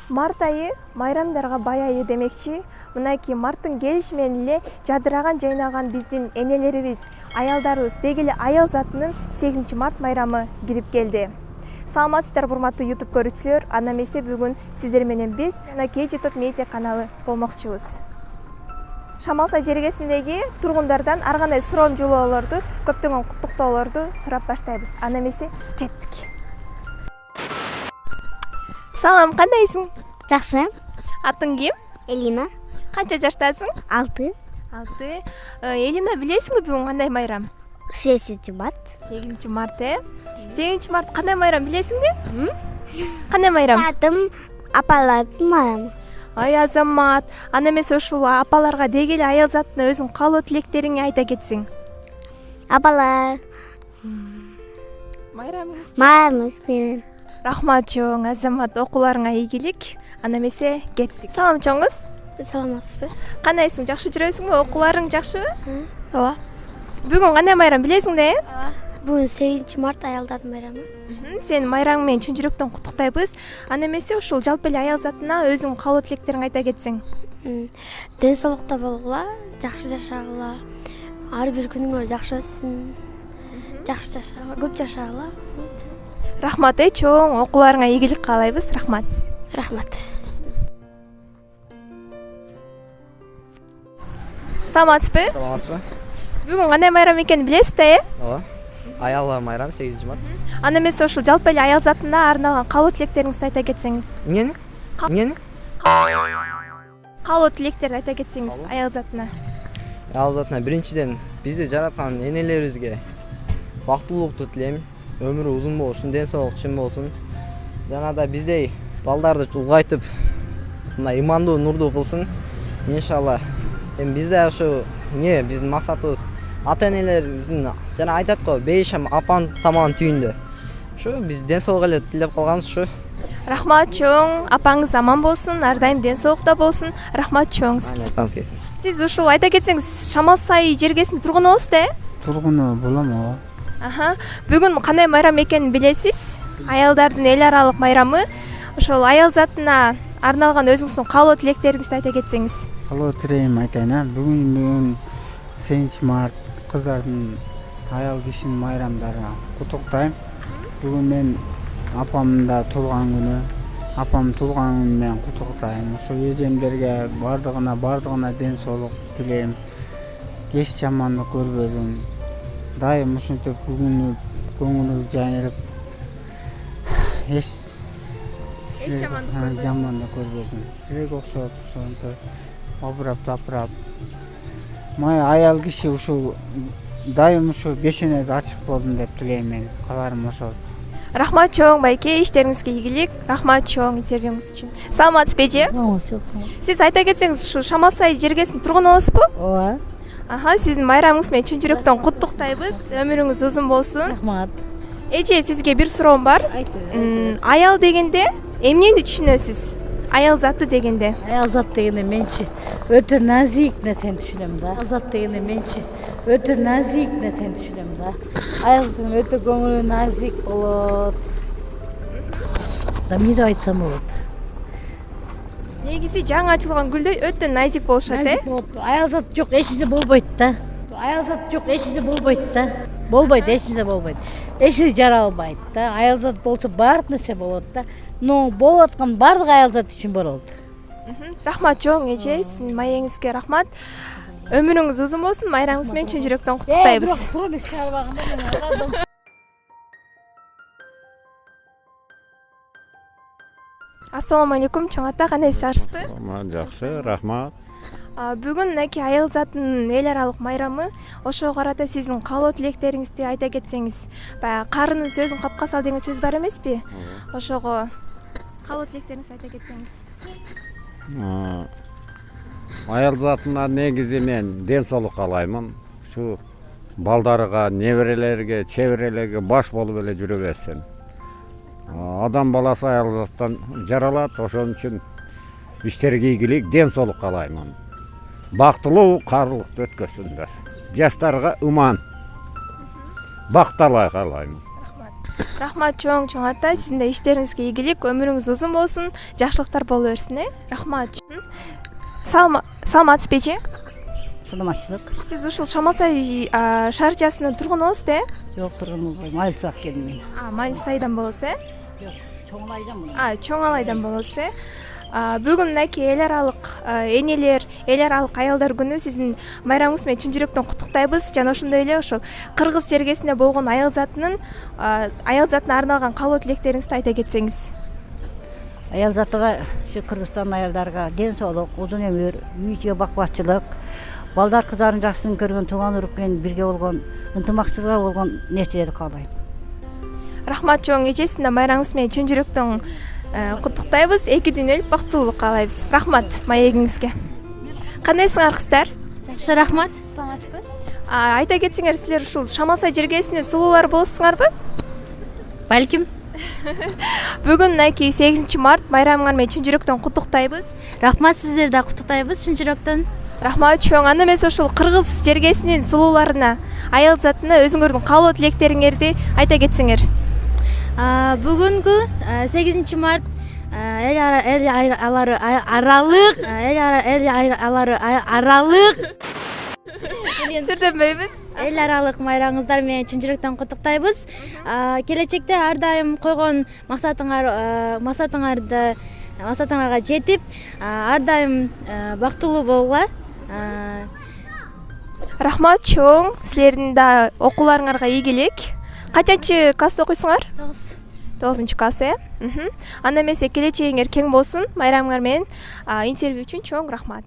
Март айы майрамдарга бай айы демекчи. Мынакей марттын келиши менен эле жадыраган жайнаган биздин энелерибиз, аялдарыбыз, деги эле аял затынын 8 март майрамы кирип келди. Саламатсыздар урматтуу YouTube көрүүчүлөр. Анда эмесе бүгүн сиздер менен биз KG Top Media каналы болмокчубуз. Шамалсай жергесиндеги тургундардан ар кандай суроом жолоолорду, көптөгөн куттуктоолорду сурап баштайбыз. Анда эмесе кеттик. Салам, кандайсың? Жакшы. Атың ким? Элина. Канча жаштасың? 6. 6. Элина, билесиңби бүгүн кандай майрам? 8 март. 8 март, 8 март кандай майрам билесиңби? Кандай майрам? Атым апалардын майрамы. Ай Азамат, анда эмесе ушул апаларга деги эле аял затына өзүң каалоо тилектериңди айта кетсең. Апалар. Майрамыңыз менен. Рахмат чоң, Азамат, окууларыңа ийгилик. Анда эмесе кеттик. Салам чоңуз. Саламатсызбы? Кандайсың? Жакшы жүрөсүңбү? Окууларың жакшыбы? Ооба. Бүгүн кандай майрам билесиң да? Ооба. Бүгүн 8 март аялдардын майрамы. Сен майрамың менен чын жүрөктөн куттуктайбыз. Анда эмесе ушул жалпы эле аял затына өзүң каалоо тилектериңди айта кетсең. Ден соолукта болгула, жакшы жашагыла, ар бир күнүңөр жакшы өссүн. Жакшы жашагыла, көп жашагыла. Рахмат чоң, окууларыңа ийгилик каалайбыз. Рахмат. Рахмат. Саламатсызбы? Саламатсызбы? Бүгүн кандай майрам экенин билесиз да, Ооба. Аялдар майрамы 8 март. Анда эмесе ушул жалпы эле аял затына арналган каалоо тилектериңизди айта кетсеңиз. Эмнени? Каалоо тилектерди айта кетсеңиз аял затына. Аял затына биринчиден бизди жараткан энелерибизге бактылуулукту тилейм. Өмүрү узун болсун, ден соолук чын болсун. Жана да биздей балдарды улгайтып, мына имандуу, нурдуу кылсын. Иншалла. Эми бизде ушу биздин максатыбыз ата-энелерибиздин жана айтат го, бейшам апанын тамагын түйүндө. Ушу биз ден соолук эле тилеп калганбыз ушу. Рахмат чоң, апаңыз аман болсун, ар дайым ден соолукта болсун. Рахмат чоң. Айтпаңыз келсин. Сиз ушул айта кетсеңиз, Шамалсай жергесинин тургунусуз да? Тургуну болом, ооба. Бүгүн кандай майрам экенин билесиз? Аялдардын эл аралык майрамы. Ошол аял затына арналган өзүңүздүн каалоо тилектериңизди айта кетсеңиз. Каалоо тилегим айтайын. Бүгүн 8 март кыздардын, аял кишинин майрамдары куттуктайм. Бүгүн мен апамдын да туулган күнү. Апам туулган күнү менен куттуктайм. Ошо эжемдерге бардыгына ден соолук тилейм. Эч жамандык көрбөсүн. Дайым ушинтип көңүлү жайнап, эч жамандык көрбөсүн. Силерге окшоп ошентип обурап-тапырап. Май аял киши ушу дайым ушу бешенеси ачык болсун деп тилейм мен. Каларым ошол. Рахмат чоң байке, иштериңизге ийгилик. Рахмат чоң интервьюңуз үчүн. Саламатсызбы эже? Сиз айта кетсеңиз, ушу Шамалсай жергесинин тургунусузбу? Ооба. Сиздин майрамыңыз менен чын жүрөктөн куттуктайбыз. Өмүрүңүз узун болсун. Рахмат. Эже, сизге бир суроом бар. Аял дегенде эмнени түшүнөсүз? Аял заты дегенде. Аял зат дегенде менчи өтө назик нерсени түшүнөм да. Аял зат дегенде менчи өтө назик нерсени түшүнөм да. Аял зат өтө көңүлү назик болот. Да эмне деп айтсам болот? Негизи жаңы ачылган гүлдөй өтө назик болушат, Аял зат жок, эч нерсе болбойт да. Аял зат жок, эч нерсе болбойт да. Болбойт, эч нерсе болбойт. Эч нерсе жаралбайт да. Аял зат болсо баардык нерсе болот да. Но болуп аткан баардык аял зат үчүн болот. Рахмат чоң эже, сиздин маегиңизге рахмат. Өмүрүңүз узун болсун, майрамыңыз менен чын жүрөктөн куттуктайбыз. Туруп эч чыгарбаганда мен карадым. Ассаламу алейкум, чоң ата, кандайсыз, жакшысызбы? Жакшы, рахмат. Бүгүн мынакей аял затынын эл аралык майрамы. Ошого карата сиздин каалоо тилектериңизди айта кетсеңиз. Баягы карынын сөзүн капка сал деген сөз бар эмеспи? Ошого каалоо тилектериңизди айта кетсеңиз. Аял затына негизи мен ден соолук каалаймын. Ушу балдарга, неберелерге, чеберелерге баш болуп эле жүрө берсин. Адам баласы аял заттан жаралат, ошон үчүн иштерге ийгилик, ден соолук каалаймын. Бактылуу, каалуулукту өткөзсүндөр. Жаштарга ыман. Бакталай каалаймын. Рахмат чоң ата, сиздин да иштериңизге ийгилик, өмүрүңүз узун болсун, жакшылыктар боло берсин, Рахмат. Саламатсызбы? Саламатчылык. Сиз ушул Шамалсай шаарчасынын тургунусуз, Жок, тургун болбойм. Майлысак келдим мен. Майлысайдан болосуз, Жок, Чоңалайдан мын. Чоң Алайдан болосуз. Бүгүн мынакей эл аралык энелер, эл аралык аялдар күнү сиздин майрамыңыз менен чын жүрөктөн куттуктайбыз. Жана ошондой эле ошол кыргыз жергесинде болгон аял затына арналган каалоо тилектериңизди айта кетсеңиз. Аял затыга, ушу Кыргызстан аялдарга ден соолук, узун өмүр, үй-жөө бакпачылык, балдар кыздардын жакшысын көргөн, тууган урук менен бирге болгон, ынтымакчылыкка болгон нерселерди каалайм. Рахмат чоң эже, сиздин майрамыңыз менен чын жүрөктөн куттуктайбыз. 2 дүйнөлүк бактылуулук каалайбыз. Рахмат маегиңизге. Кандайсыңар кыздар? Жакшы, рахмат. Саламатсызбы? Айта кетсеңер, силер ушул Шамалсай жергесинде сулуулар болосуңарбы? Балким. Бүгүн мынакей 8 март майрамыңар менен чын жүрөктөн куттуктайбыз. Рахмат, сиздерди да куттуктайбыз чын жүрөктөн. Рахмат чоң. Анда эмес ушул кыргыз жергесинин сулууларына, аял затына өзүңөрдүн каалоо тилектериңерди айта кетсеңер. Бүгүнкү 8 март эл Сүрдөнбөйбүз. эл аралык майрамыңыздар менен чын жүрөктөн куттуктайбыз. Келечекте ар дайым койгон максатыңарга жетип, ар дайым бактылуу болгула. Рахмат чоң. Силердин да окууларыңарга ийгилик. Качанчы класста окуйсуңар? 9 класс, Анда эмесе келечегиңер кең болсун. Майрамыңар менен интервью үчүн чоң рахмат.